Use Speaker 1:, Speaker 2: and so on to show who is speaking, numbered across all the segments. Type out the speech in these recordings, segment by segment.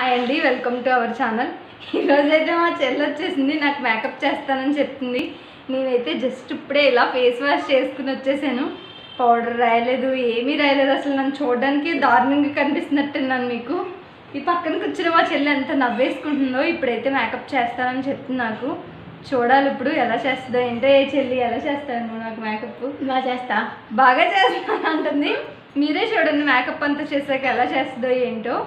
Speaker 1: Hi అండి, welcome to our channel. ఈరోజైతే మా చెల్లి వచ్చేసింది, నాకు మేకప్ చేస్తానని చెప్తుంది. నేనైతే జస్ట్ ఇప్పుడే ఇలా ఫేస్ వాష్ చేసుకుని వచ్చేసాను. పౌడర్ రాయలేదు, ఏమీ రాయలేదు. అసలు నన్ను చూడడానికి దారుణంగా కనిపిస్తున్నట్టున్నాను మీకు. ఈ పక్కన కూర్చుని మా చెల్లి ఎంత నవ్వేసుకుంటుందో. ఇప్పుడైతే మేకప్ చేస్తానని చెప్తుంది నాకు. చూడాలి ఇప్పుడు ఎలా చేస్తుందో ఏంటో. ఏ చెల్లి ఎలా చేస్తాను నాకు మేకప్? బాగా చేస్తాను అంటుంది. మీరే చూడండి మేకప్ అంతా చేసాక ఎలా చేస్తుందో ఏంటో.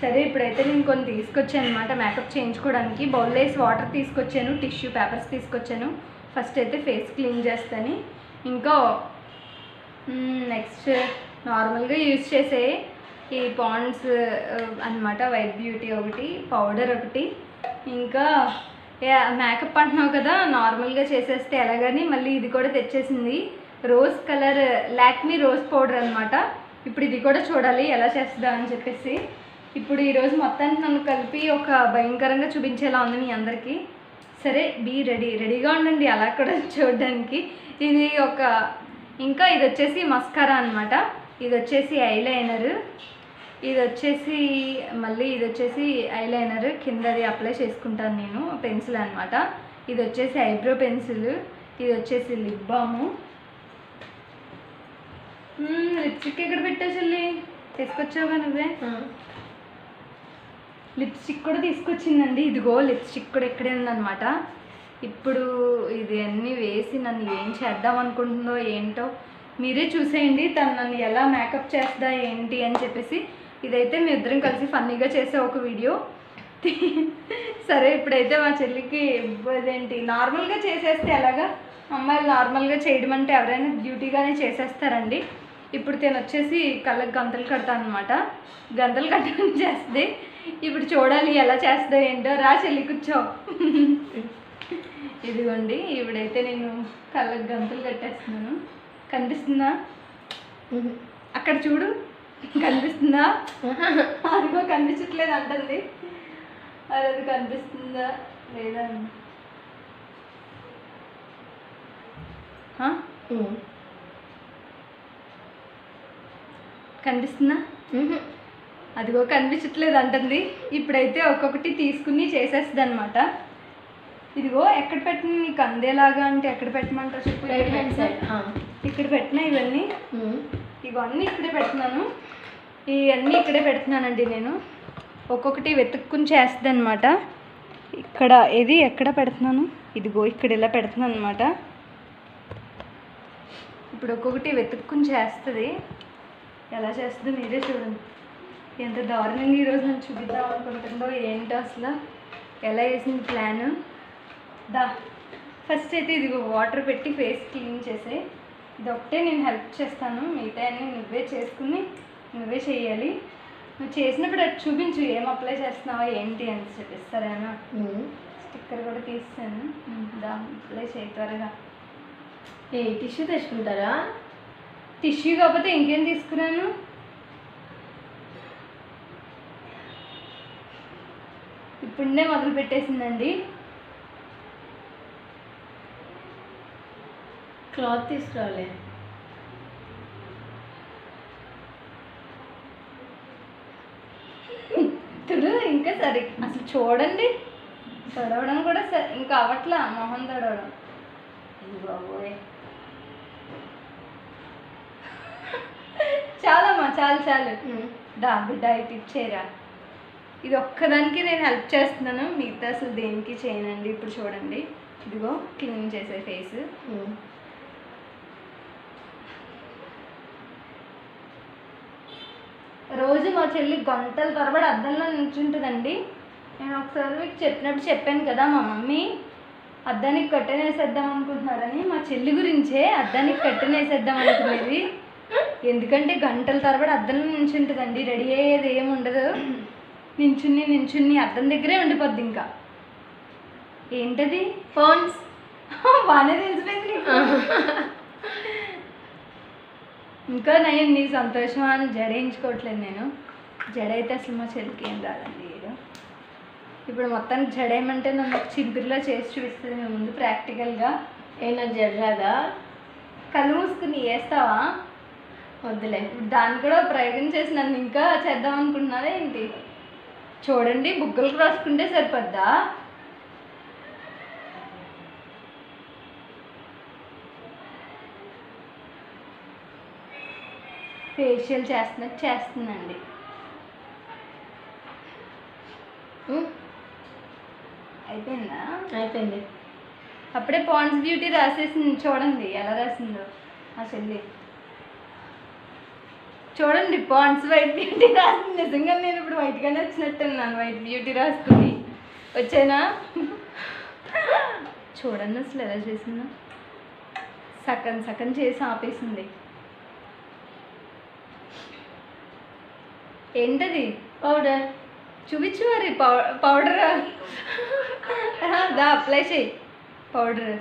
Speaker 1: సరే ఇప్పుడైతే నేను కొన్ని తీసుకొచ్చాను అనమాట మేకప్ చేయించుకోవడానికి. బౌల్లో వేసి వాటర్ తీసుకొచ్చాను, టిష్యూ పేపర్స్ తీసుకొచ్చాను. ఫస్ట్ అయితే ఫేస్ క్లీన్ చేస్తాను. ఇంకా నెక్స్ట్ నార్మల్గా యూజ్ చేసే ఈ పాండ్స్ అనమాట, వైట్ బ్యూటీ ఒకటి, పౌడర్ ఒకటి. ఇంకా మేకప్ అంటున్నావు కదా, నార్మల్గా చేసేస్తే ఎలాగని మళ్ళీ ఇది కూడా తెచ్చేసింది. Rose colour Lakme rose powder అనమాట. ఇప్పుడు ఇది కూడా చూడాలి ఎలా చేస్తుందా అని చెప్పేసి. ఇప్పుడు ఈరోజు మొత్తానికి నన్ను కలిపి ఒక భయంకరంగా చూపించేలా ఉంది మీ అందరికీ. సరే రెడీగా ఉండండి అలా కూడా చూడడానికి. ఇది ఒక ఇంకా ఇది వచ్చేసి మస్కారా అనమాట. ఇది వచ్చేసి ఐలైనర్. ఇది వచ్చేసి మళ్ళీ ఇది వచ్చేసి ఐలైనర్ కిందది అప్లై చేసుకుంటాను నేను, పెన్సిల్ అనమాట. ఇది వచ్చేసి ఐబ్రో పెన్సిల్. ఇది వచ్చేసి లిప్ బాము. లిప్స్టిక్ ఎక్కడ పెట్టావు చెల్లి? తీసుకొచ్చావుగా నువ్వే. లిప్స్టిక్ కూడా తీసుకొచ్చిందండి. ఇదిగో లిప్స్టిక్ కూడా ఇక్కడే ఉందన్నమాట. ఇప్పుడు ఇది అన్నీ వేసి నన్ను ఏం చేద్దాం అనుకుంటుందో ఏంటో మీరే చూసేయండి. తను నన్ను ఎలా మేకప్ చేస్తా ఏంటి అని చెప్పేసి. ఇదైతే మీ ఇద్దరం కలిసి ఫన్నీగా చేసే ఒక వీడియో. సరే ఇప్పుడైతే మా చెల్లికి ఇదేంటి నార్మల్గా చేసేస్తే ఎలాగా, అమ్మాయిలు నార్మల్గా చేయడం అంటే ఎవరైనా డ్యూటీగానే చేసేస్తారండి. ఇప్పుడు తను వచ్చేసి కళ్ళకి గంతలు కడతాను అనమాట. గంతలు కట్టడం చేస్తే ఇప్పుడు చూడాలి ఎలా చేస్తుందో ఏంటో. రా చెల్లి కూర్చో. ఇదిగోండి ఇప్పుడైతే నేను కళ్ళకి గంతలు కట్టేస్తున్నాను. కనిపిస్తుందా? అక్కడ చూడు, కనిపిస్తుందా? అదిగో కనిపించట్లేదు అంటుంది. అది కనిపిస్తుందా లేదా? కనిపిస్తుందా? అదిగో కనిపించట్లేదు అంటుంది. ఇప్పుడైతే ఒక్కొక్కటి తీసుకుని చేసేస్తుంది అనమాట. ఇదిగో ఎక్కడ పెట్టిన నీకు అందేలాగా అంటే ఎక్కడ పెట్టమంటావు చెప్పు.
Speaker 2: రైట్ హ్యాండ్ సైడ్
Speaker 1: ఇక్కడ పెట్టినా ఇవన్నీ. ఇవన్నీ ఇక్కడే పెడుతున్నాను, ఇవన్నీ ఇక్కడే పెడుతున్నానండి నేను. ఒక్కొక్కటి వెతుక్కుని చేస్తుంది అనమాట. ఇక్కడ ఇది ఎక్కడ పెడుతున్నాను, ఇదిగో ఇక్కడ ఇలా పెడుతున్నాను అనమాట. ఇప్పుడు ఒక్కొక్కటి వెతుక్కుని చేస్తుంది. ఎలా చేస్తుందో మీరే చూడండి. ఎంత దారుణంగా ఈరోజు నేను చూపిద్దాం అనుకుంటుందో ఏంటో అసలు. ఎలా వేసింది ప్లాన్. ఫస్ట్ అయితే ఇదిగో వాటర్ పెట్టి ఫేస్ క్లీన్ చేసే. ఇది ఒకటే నేను హెల్ప్ చేస్తాను, మిగతా అన్నీ నువ్వే చేసుకుని నువ్వే చేయాలి. నువ్వు చేసినప్పుడు అటు చూపించు ఏం అప్లై చేస్తున్నావా ఏంటి అని చెప్పేసి. సరేనా? స్టిక్కర్ కూడా తీస్తాను. అప్లై చేయి త్వరగా.
Speaker 2: ఏ టిష్యూ తెచ్చుకుంటారా?
Speaker 1: టిష్యూ కాకపోతే ఇంకేం తీసుకురాను. ఇప్పుడే మొదలు పెట్టేసిందండి.
Speaker 2: క్లాత్ తీసుకురావాలి.
Speaker 1: ఇప్పుడు ఇంకా సరే అసలు చూడండి, తడవడం కూడా సరే ఇంకా అవట్లా మొహం తడవడం. ఇది బాబోయ్ చాలమ్మా, చాలు. బిడ్డ ఇటు ఇచ్చేరా. ఇది ఒక్కదానికి నేను హెల్ప్ చేస్తున్నాను, మిగతా అసలు దేనికి చేయనండి. ఇప్పుడు చూడండి ఇదిగో క్లీన్ చేసే ఫేస్. రోజు మా చెల్లి గంటల తరబడి అద్దంలో నిల్చుంటుందండి. నేను ఒకసారి మీకు చెప్పాను కదా, మా మమ్మీ అద్దానికి కట్టెన వేసేద్దాం అనుకుంటున్నారని. మా చెల్లి గురించే అద్దానికి కట్టెన వేసేద్దాం అనుకునేది. ఎందుకంటే గంటల తరబడి అద్దంలో నిల్చుంటుందండి, రెడీ అయ్యేది ఏమి ఉండదు. నించుని అద్దం దగ్గరే ఉండిపోద్ది. ఇంకా ఏంటది?
Speaker 2: ఫోన్స్.
Speaker 1: బాగానే తెలిసిపోయింది. ఇంకా నేను నీ సంతోషం అని జడేయించుకోవట్లేదు నేను. జడ అయితే అసలు మా చెల్లికి ఏం రాదండి. ఇప్పుడు మొత్తానికి జడేయమంటే నన్ను ఒక చింపిరిలో చేసి చూపిస్తుంది మేము ముందు ప్రాక్టికల్గా.
Speaker 2: నాకు జడ రాదా?
Speaker 1: కళ్ళు మూసుకుని వేస్తావా?
Speaker 2: వద్దులే.
Speaker 1: దాన్ని కూడా ప్రయోగం చేసి నన్ను ఇంకా చేద్దాం అనుకుంటున్నారా ఏంటి? చూడండి బుగ్గలకు రాసుకుంటే సరిపోద్దా? ఫేషియల్ చేస్తున్నట్టు చేస్తుందండి. అయిపోయిందా?
Speaker 2: అయిపోయింది.
Speaker 1: అప్పుడే పాండ్స్ బ్యూటీ రాసేసింది. చూడండి ఎలా రాసిందో ఆ చెల్లి. చూడండి పాండ్స్ వైట్ బ్యూటీ రాసింది. నిజంగా నేను ఇప్పుడు వైట్గానే వచ్చినట్టున్నాను వైట్ బ్యూటీ రాసుకుని. వచ్చానా? చూడండి అసలు ఎలా చేసిందో. సగం సగం చేసి ఆపేసింది. ఏంటది?
Speaker 2: పౌడర్.
Speaker 1: చూపించు మరి. పౌడర్ దా అప్లై చేయి పౌడర్.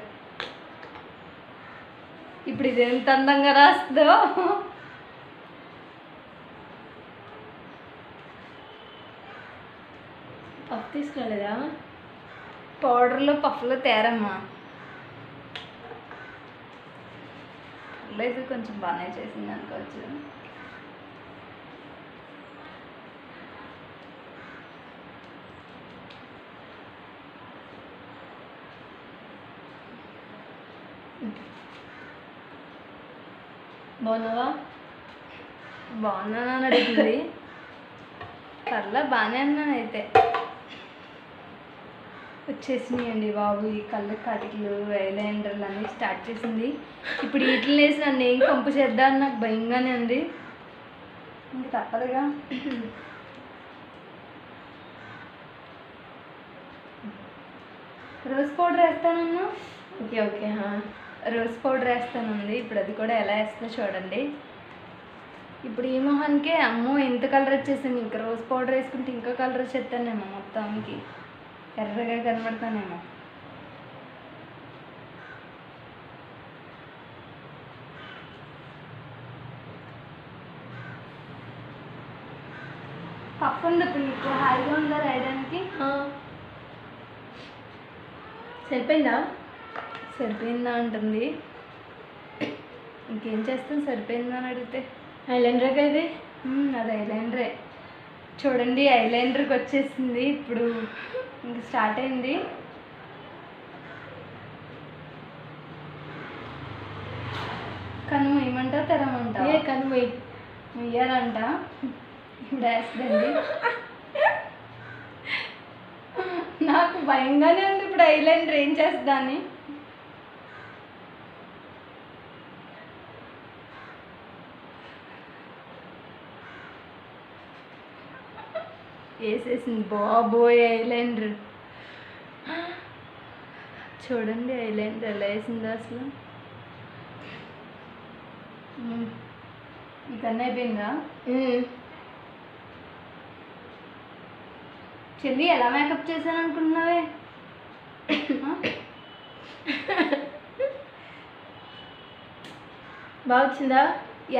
Speaker 1: ఇప్పుడు ఇది ఎంత అందంగా రాస్తుందో.
Speaker 2: పఫ్ తీసుకురాలేదా?
Speaker 1: పౌడర్లో పఫ్లో తేరమ్మా. లేదు కొంచెం బాగానే చేసింది అనుకోవచ్చు.
Speaker 2: బాగున్నావా?
Speaker 1: బాగున్నానని అడిగింది. పర్లే బాగానే అన్నాను అయితే. వచ్చేసినాయండి బాబు ఈ కళ్ళు కటికలు ఐలైనర్లు అన్నీ స్టార్ట్ చేసింది. ఇప్పుడు వీటిని వేసి నన్ను ఏం కంపు చేద్దా అని నాకు భయంగానే ఉంది. ఇంక తప్పదుగా. రోజ్ పౌడర్ వేస్తానన్నా.
Speaker 2: Okay okay.
Speaker 1: రోజ్ పౌడర్ వేస్తానుంది. ఇప్పుడు అది కూడా ఎలా వేస్తుందో చూడండి. ఇప్పుడు ఈ మొహానికే అమ్మో ఎంత కలర్ వచ్చేసింది. ఇంకా రోజ్ పౌడర్ వేసుకుంటే ఇంకా కలర్ వచ్చేస్తానేమో మొత్తానికి. ఎర్రగా కనబడతానేమో. పప్పు ఉంది ఇప్పుడు నీకు హాయిగా ఉందా రాయడానికి?
Speaker 2: సరిపోయిందా?
Speaker 1: సరిపోయిందా అంటుంది. ఇంకేం చేస్తాం సరిపోయిందా అని అడిగితే.
Speaker 2: ఐలైనర్ కదా ఇది?
Speaker 1: అది ఐలైనరే. చూడండి ఐలైనర్కి వచ్చేసింది. ఇప్పుడు ఇంక స్టార్ట్ అయింది. కన్ను ఏమంటావు తెరమంటావు?
Speaker 2: ఏ కన్ను
Speaker 1: ముయ్యాలంట. ఇప్పుడు వేస్తుందండి. నాకు భయంగానే ఉంది ఇప్పుడు ఐలైనర్ ఏం చేస్తుందని. వేసేసింది బాబోయ్ ఐలైనర్. చూడండి ఐలైనర్ ఎలా వేసిందో అసలు. ఇకన్నా అయిపోయిందా? చెల్లి ఎలా మేకప్ చేశాను అనుకుంటున్నావే?
Speaker 2: బాగా వచ్చిందా?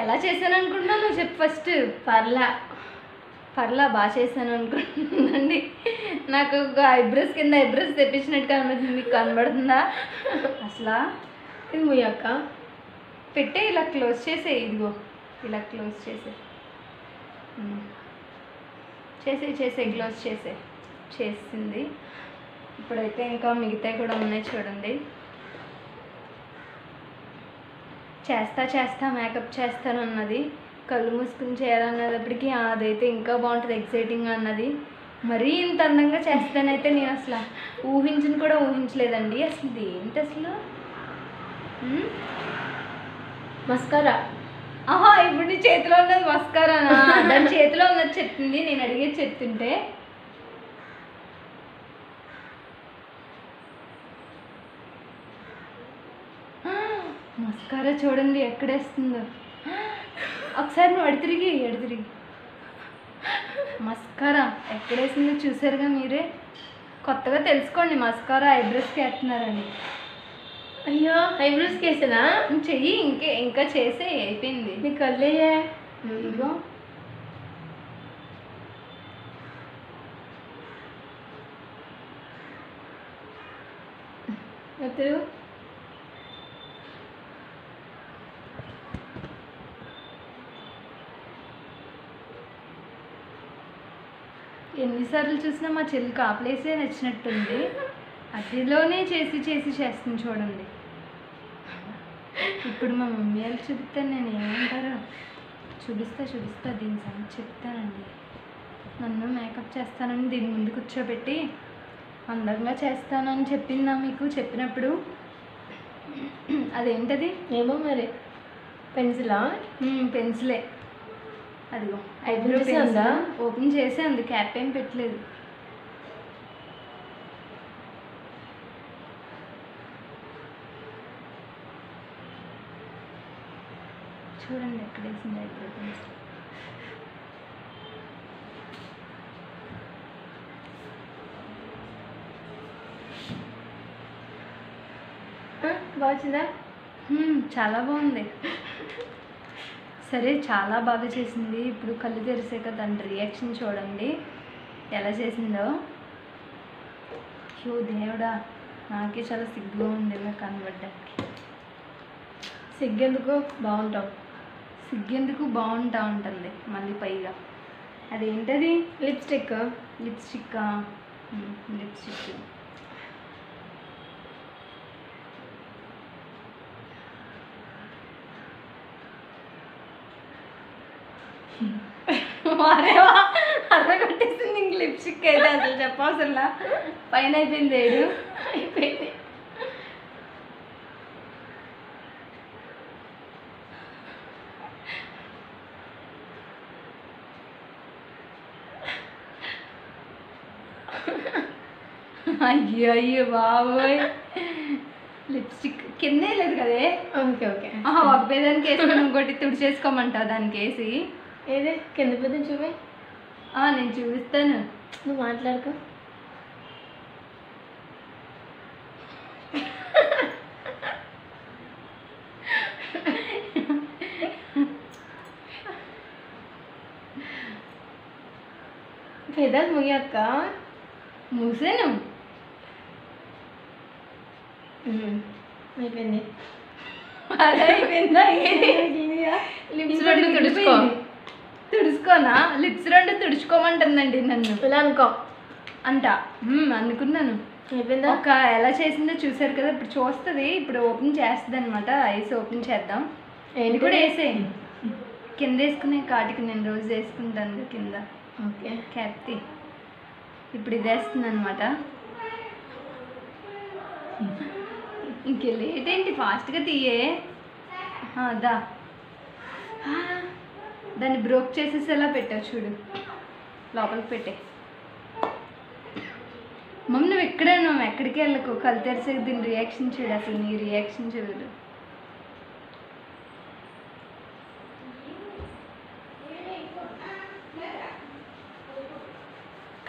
Speaker 1: ఎలా చేశాను అనుకుంటున్నావు నువ్వు చెప్పు ఫస్ట్. పర్లా బాగా చేశాను అనుకుంటుందండి. నాకు ఐబ్రోస్ కింద ఐబ్రోస్ తెప్పించినట్టు కనబడుతుంది. మీకు కనబడుతుందా అసలు?
Speaker 2: ఇది ముయ్యక్క
Speaker 1: పెట్టే ఇలా క్లోజ్ చేసే. ఇదిగో ఇలా క్లోజ్ చేసే క్లోజ్ చేసింది. ఇప్పుడైతే ఇంకా మిగతాయి కూడా ఉన్నాయి చూడండి. చేస్తా మేకప్ చేస్తాను అన్నది. కళ్ళు మూసుకుని చేయాలన్నప్పటికీ అదైతే ఇంకా బాగుంటుంది ఎక్సైటింగ్ అన్నది. మరీ ఇంత అందంగా చేస్తానైతే నేను అసలు ఊహించలేదండి. అసలు ఇది ఏంటి అసలు?
Speaker 2: మస్కారా.
Speaker 1: ఆహా ఇప్పుడు నీ చేతిలో ఉన్నది మస్కారానా? దాని చేతిలో ఉన్నది చెప్తుంది. నేను అడిగేది చెప్తుంటే. మస్కారా చూడండి ఎక్కడేస్తుందో. ఒకసారి నువ్వు ఎడతిరిగి మస్కారా ఎక్కడేసిందో చూసారుగా మీరే. కొత్తగా తెలుసుకోండి మస్కారా ఐబ్రోస్కి వేస్తున్నారని.
Speaker 2: అయ్యో ఐబ్రోస్కి వేసానా?
Speaker 1: చెయ్యి ఇంకా చేసే అయిపోయింది.
Speaker 2: నీ కళ్ళయ్యే.
Speaker 1: ఇదిగో
Speaker 2: ఎత్తు.
Speaker 1: ఎన్ని ఎన్నిసార్లు చూసినా మా చెల్లికి ఆ ప్లేసే నచ్చినట్టుంది. అదిలోనే చేసి చేసి చేస్తుంది చూడండి. ఇప్పుడు మా మమ్మీ వాళ్ళు చూపిస్తాను, నేను ఏమంటారో చూపిస్తా దీని సంగతి చెప్తానండి. నన్ను మేకప్ చేస్తానని దీని ముందు కూర్చోబెట్టి అందంగా చేస్తానని చెప్పిందా మీకు చెప్పినప్పుడు? అదేంటది?
Speaker 2: ఏమో మరి పెన్సిలా?
Speaker 1: పెన్సిలే. అదిగో
Speaker 2: ఓపెన్
Speaker 1: ఐబ్రో
Speaker 2: చేసి
Speaker 1: పెన్సిల్
Speaker 2: ఉందా?
Speaker 1: ఓపెన్ చేసే ఉంది, క్యాప్ ఏం పెట్టలేదు. చూడండి ఎక్కడ వేసింది ఐబ్రో పెన్సిల్.
Speaker 2: బాగుందా?
Speaker 1: చాలా బాగుంది. సరే, చాలా బాగా చేసింది. ఇప్పుడు కళ్ళు తెరిసాక దాని రియాక్షన్ చూడండి ఎలా చేసిందో. అయ్యో దేవుడా, నాకే చాలా సిగ్గుగా ఉంది ఇలా కనబడ్డానికి.
Speaker 2: సిగ్గెందుకు, బాగుంటావు.
Speaker 1: సిగ్గెందుకు, బాగుంటా ఉంటుంది మళ్ళీ పైగా. అదేంటది?
Speaker 2: లిప్స్టిక్.
Speaker 1: లిప్స్టిక్కా? లిప్స్టిక్. అలా కొట్టేసింది. ఇంక లిప్స్టిక్ అయితే అసలు చెప్పవసరలా, పైన అయిపోయింది ఏడు.
Speaker 2: అయిపోయింది.
Speaker 1: అయ్యో అయ్యో బాబోయ్, లిప్స్టిక్ కిందే లేదు కదే.
Speaker 2: Okay okay.
Speaker 1: ఒక పేదానికి వేసుకొని ఇంకోటి తుడిచేసుకోమంటావు దానికి వేసి.
Speaker 2: ఏదే కింద పెద్ద చూపి.
Speaker 1: నేను చూపిస్తాను.
Speaker 2: నువ్వు మాట్లాడుకో. పెదాలు ముయ్యక్క.
Speaker 1: మూసాను.
Speaker 2: అయిపోయింది.
Speaker 1: అదే అయిపోయిందా?
Speaker 2: లిప్స్ రెండు తుడుచుకో.
Speaker 1: తుడుచుకోనా? లిప్స్ రెండు తుడుచుకోమంటుందండి నన్ను.
Speaker 2: ఇలా అనుకో
Speaker 1: అంట. అనుకున్నాను.
Speaker 2: అయిపోయిందా?
Speaker 1: ఒక ఎలా చేసిందో చూసారు కదా, ఇప్పుడు చూస్తుంది. ఇప్పుడు ఓపెన్ చేస్తుంది అనమాట. ఐస్ ఓపెన్ చేద్దాం.
Speaker 2: ఏంటి
Speaker 1: కూడా వేసే కింద వేసుకునే కాటికి నేను రోజు వేసుకుంటాను కింద.
Speaker 2: ఓకే.
Speaker 1: క్యాప్తి. ఇప్పుడు ఇది వేస్తుంది అనమాట. ఇంక లేట్ ఏంటి, ఫాస్ట్గా తీయే. దా, దాన్ని బ్రోక్ చేసేసేలా పెట్టావు చూడు, లోపలికి పెట్టే. మమ్మీ నువ్వు ఎక్కడే, నువ్వు ఎక్కడికి వెళ్ళకు. కళ్ళు తెరిసే దీని రియాక్షన్ చూడు, అసలు నీ రియాక్షన్ చూడు.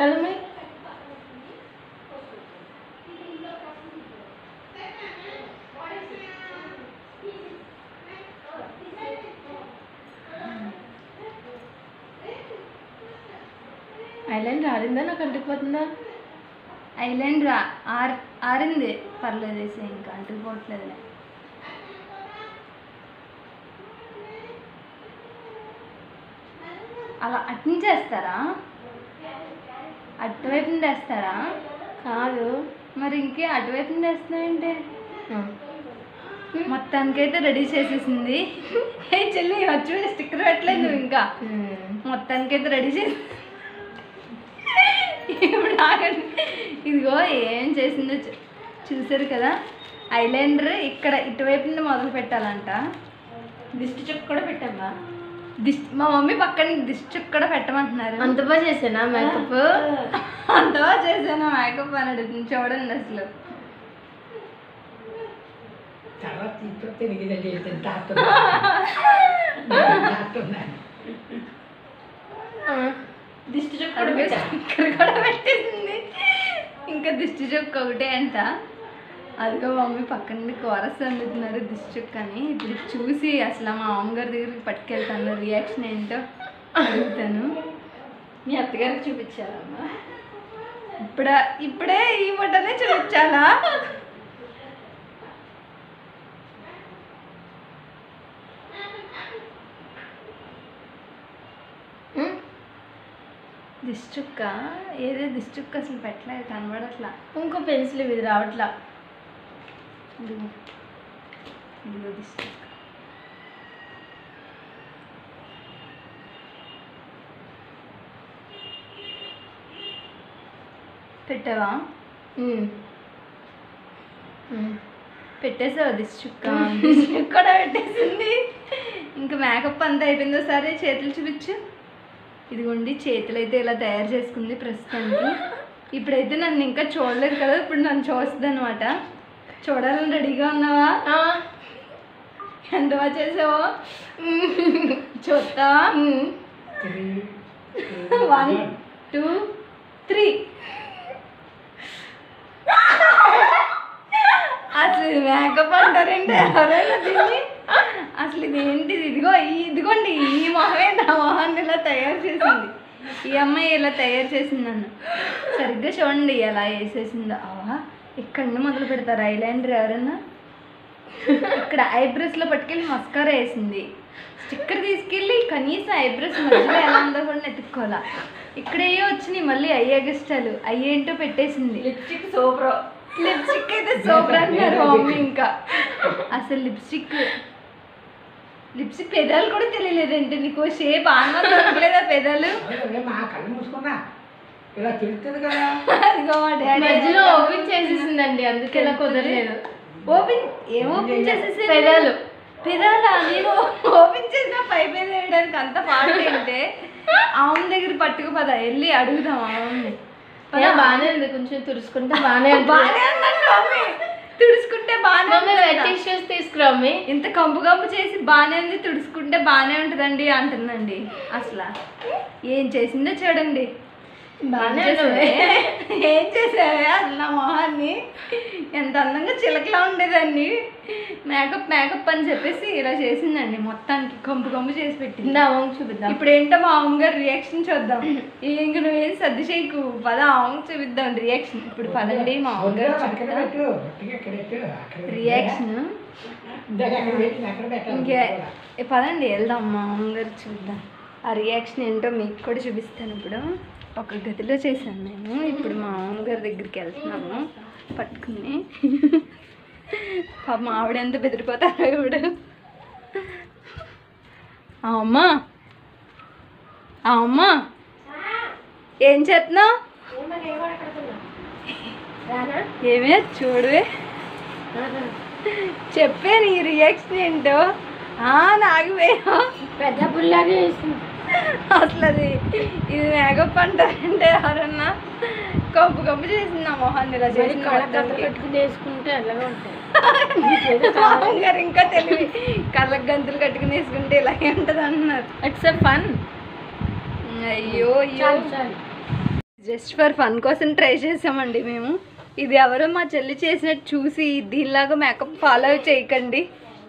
Speaker 2: కలమే. ఐలైన్ ఆరిందా, నాకు అంటుకుపోతుందా?
Speaker 1: ఐలైన్ ఆరింది, పర్లేదు వేసే, ఇంకా అంటుకుపోవట్లేదులే. అలా అట్నుంచి వేస్తారా? అటువైపు నుండి వేస్తారా?
Speaker 2: కాదు
Speaker 1: మరి ఇంకే అటువైపు నుండి వేస్తున్నాయంటే. మొత్తానికైతే రెడీ చేసేసింది. ఏ చెల్లి వచ్చి స్టిక్కర్ పెట్టలేదు నువ్వు ఇంకా. మొత్తానికైతే రెడీ చేసి ఇప్పుడు ఆగండి. ఇదిగో ఏం చేసిందో చూసారు కదా. ఐలైనర్ ఇక్కడ ఇటువైపు నుండి మొదలు పెట్టాలంట. దిష్టి చుక్క కూడా పెట్టమ్మా. మా మమ్మీ పక్కన దిష్టి చుక్క కూడా పెట్టమంటున్నారు.
Speaker 2: అంత బాగా చేసానా మేకప్?
Speaker 1: అంత బాగా చేసాను మేకప్ అని అడుగుతుంది. చూడండి అసలు దిష్టి చుక్క కూడా పెట్టేసింది. ఇంకా దిష్టి చుక్క ఒకటే అంట. అదిగో మమ్మీ పక్కన కోరస్ అందుతున్నారు దిష్టి చుక్క అని. ఇప్పుడు చూసి అసలు మా మామగారి దగ్గరికి పట్టుకెళ్తాను, రియాక్షన్ ఏంటో అడుగుతాను. మీ అత్తగారికి చూపించాలమ్మా? ఇప్పుడే ఈ ఫోటోనే చూపించాలా? దిష్టి చుక్క ఏదో దిష్టి చుక్క అసలు పెట్టలేదు, కనబడట్లా.
Speaker 2: ఇంకో పెన్సిల్ ఇది రావట్లా.
Speaker 1: ఇదిగో ఇదిగో దిష్టి చుక్క. పెట్టావా? పెట్టేసావు దిష్టి చుక్క. దిష్టి చుక్క కూడా పెట్టేసింది. ఇంకా మేకప్ అంతా అయిపోయిందో, సరే చేతులు చూపించు. ఇదిగోండి చేతులు అయితే ఇలా తయారు చేసుకుంది ప్రస్తుతానికి. ఇప్పుడైతే నన్ను ఇంకా చూడలేదు కదా, ఇప్పుడు నన్ను చూస్తుంది అనమాట. చూడాలని రెడీగా ఉన్నావా? ఎంత బాగా చేసావో చూస్తావా? 1 2 3. అసలు ఇది మేకప్ అంటారంటే ఎవరైనా దీన్ని? అసలు ఇది ఏంటిది? ఇదిగోండి ఈ మొహమే నా మొహాన్ని ఇలా తయారు చేసింది. ఈ అమ్మాయి ఇలా తయారు చేసింది నన్ను. సరిగ్గా చూడండి ఎలా వేసేసిందో. ఇక్కడ నుండి మొదలు పెడతారు ఐలైనర్ ఎవరన్నా. ఇక్కడ ఐబ్రోస్లో పట్టుకెళ్ళి మస్కారా వేసింది. స్టిక్కర్ తీసుకెళ్ళి కనీసం ఐబ్రోస్ మధ్యలో ఎలా ఉందో కూడా ఎత్తుక్కోవాలా. ఇక్కడేయో వచ్చినాయి మళ్ళీ అయ్యేగిష్టాలు. అయ్యేంటో పెట్టేసింది. Lipstick super. లిప్స్టిక్ అయితే సూపర్ అంటున్నారు మమ్మీ. ఇంకా అసలు లిప్స్టిక్ పెదాలు కూడా తెలియలేదంటే నీకు. షేప్ ఆన్లో దొరకలేదా పెదాలు? అదిగో మా డాడీ
Speaker 2: మధ్యలో ఓపెన్ చేసేసిందండి, అందుకే ఇలా కుదరలేదు.
Speaker 1: ఏం ఓపెన్ చేసేసి?
Speaker 2: పెదాలా?
Speaker 1: నేను ఓపెన్ చేసిన పై పెద వేయడానికి అంత పాటు ఏంటే? ఆమె దగ్గర పట్టుకు పద, వెళ్ళి అడుగుదాం ఆమె.
Speaker 2: బాగానే ఉంది, కొంచెం తుడుచుకుంటే బాగానే
Speaker 1: బాగానే ఉందండి మమ్మీ. తుడుచుకుంటే బాగానే
Speaker 2: టిష్యూస్ తీసుకురా మమ్మీ.
Speaker 1: ఇంత కంపు కంపు చేసి బాగానే ఉంది, తుడుచుకుంటే బాగానే ఉంటుందండి అంటుందండి. అసలు ఏం చేసిందో చూడండి.
Speaker 2: బాగానే
Speaker 1: ఏం చేసావే అసలు నా మొహాన్ని? ఎంత అందంగా చిలకలా ఉండేదాన్ని. మేకప్ అని చెప్పేసి ఇలా చేసిందండి. మొత్తానికి కంపు కంపు చేసి పెట్టింది.
Speaker 2: చూపిద్దాం.
Speaker 1: ఇప్పుడు ఏంటో మా అమ్మగారు రియాక్షన్ చూద్దాం. ఇంక నువ్వేం సర్ది చేయకు, పద అమ్మకి చూపిద్దాం రియాక్షన్. ఇప్పుడు పదండి మా అమ్మగారు చూపిద్దాం రియాక్షన్. ఇంకే పదండి వెళ్దాం మా అమ్మగారు చూద్దాం ఆ రియాక్షన్ ఏంటో. మీకు కూడా చూపిస్తాను. ఇప్పుడు ఒక గదిలో చేశాను నేను. ఇప్పుడు మా అమ్మగారి దగ్గరికి వెళ్తున్నాము పట్టుకుని. పాప మా ఆవిడ ఎంత బెదిరిపోతారో ఇప్పుడు. అమ్మా ఏం చేస్తున్నావు? ఏమే చూడవే, చెప్పే నీ రియాక్షన్ ఏంటో. నాకు
Speaker 2: పెద్ద పుల్లాగే వేసింది.
Speaker 1: అసలు ఇది మేకప్ అంటారంటే ఎవరన్నా? కంపు కంపు చేసింది నా మొహాన్ని ఇలా చేసి.
Speaker 2: కట్టుకుని వేసుకుంటే అలాగే ఉంటాయి.
Speaker 1: గారు ఇంకా తెలివి, కళ్ళకు గంతులు కట్టుకుని వేసుకుంటే ఇలాగే ఉంటుంది అంటున్నారు. It's fun. అయ్యో జస్ట్ ఫర్ ఫన్ కోసం ట్రై చేసామండి మేము. ఇది ఎవరో మా చెల్లి చేసినట్టు చూసి దీనిలాగా మేకప్ ఫాలో చేయకండి.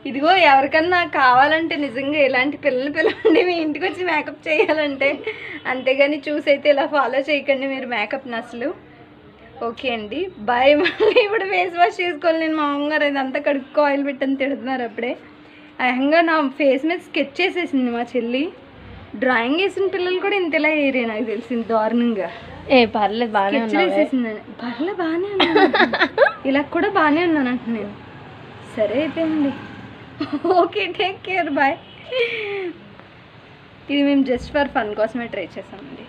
Speaker 1: ఇదిగో ఎవరికన్నా కావాలంటే నిజంగా ఇలాంటి పిల్లలు పిలవండి మీ ఇంటికి వచ్చి మేకప్ చేయాలంటే. అంతేగాని చూసి అయితే ఇలా ఫాలో చేయకండి మీరు మేకప్ని అసలు. ఓకే అండి, బాయ్. మళ్ళీ ఇప్పుడు ఫేస్ వాష్ చేసుకోవాలి నేను. మా అమ్మగారు ఇదంతా కడుక్కో ఆయిల్ పెట్టని తిడుతున్నారు. అప్పుడే అహంగా నా ఫేస్ మీద స్కెచ్ చేసేసింది మా చెల్లి. డ్రాయింగ్ వేసిన పిల్లలు కూడా ఇంతలా ఏరే నాకు తెలిసింది దారుణంగా.
Speaker 2: పర్లేదు బాగానే
Speaker 1: వేసేసిందని. పర్లేదు బాగానే ఉన్నాను, ఇలా కూడా బాగానే ఉన్నాను అంట నేను. సరే అయితే అండి, ఓకే టేక్ కేర్ బాయ్. ఇది మేము జస్ట్ ఫర్ ఫన్ కోసమే ట్రై చేసామండి.